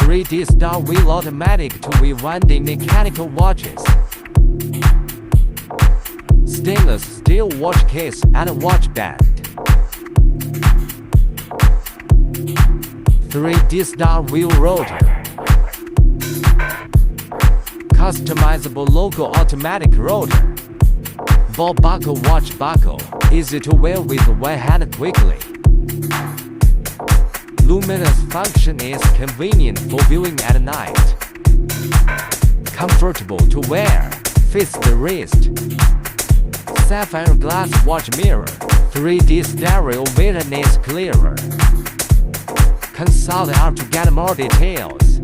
3D star wheel automatic to rewinding mechanical watches. Stainless steel watch case and watch band. 3D star wheel rotor. Customizable logo automatic rotor. Ball buckle watch buckle, easy to wear with one hand quickly. Luminous function is convenient for viewing at night. Comfortable to wear, fits the wrist. Sapphire glass watch mirror, 3D stereo vision is clearer. Consult our to get more details.